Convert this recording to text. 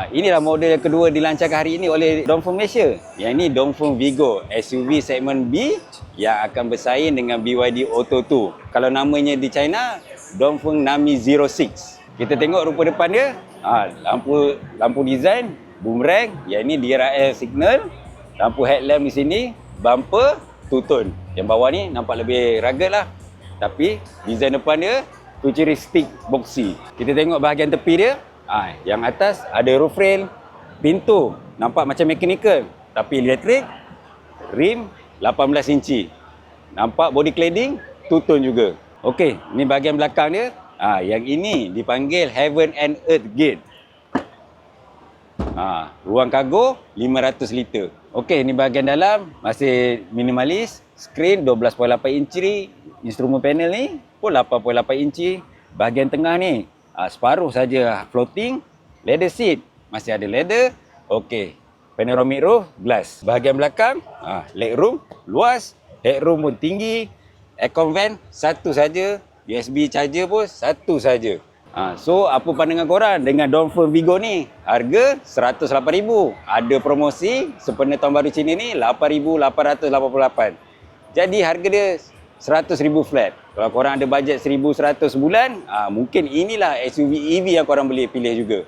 Inilah model yang kedua dilancarkan hari ini oleh Dongfeng Malaysia. Yang ini Dongfeng Vigo SUV segmen B yang akan bersaing dengan BYD Auto 2. Kalau namanya di China, Dongfeng Nami 06. Kita tengok rupa depan dia. Lampu design, boomerang. Yang ini DRL signal. Lampu headlamp di sini, bumper, two-tone. Yang bawah ni nampak lebih rugged lah. Tapi design depan dia futuristic boxy. Kita tengok bahagian tepi dia. Yang atas ada roof rail, pintu nampak macam mechanical tapi elektrik, rim 18 inci. Nampak body cladding two-tone juga. Okey, ni bahagian belakang dia. Yang ini dipanggil Heaven and Earth Gate. Ruang kargo 500 liter. Okey, ni bahagian dalam masih minimalis. Skrin 12.8 inci, instrumen panel ni pun 8.8 inci. Bahagian tengah ni separuh saja floating. Leather seat masih ada leather. Okey, panoramic roof glass. Bahagian belakang legroom luas, headroom pun tinggi. Aircon vent satu saja, USB charger pun satu saja. So apa pandangan korang dengan Dongfeng Vigo ni? Harga 108,000. Ada promosi sempena tahun baru Cina ni 8,888. Jadi harga dia 100,000 flat. Kalau korang ada bajet 1,100 sebulan, mungkin inilah SUV EV yang korang boleh pilih juga.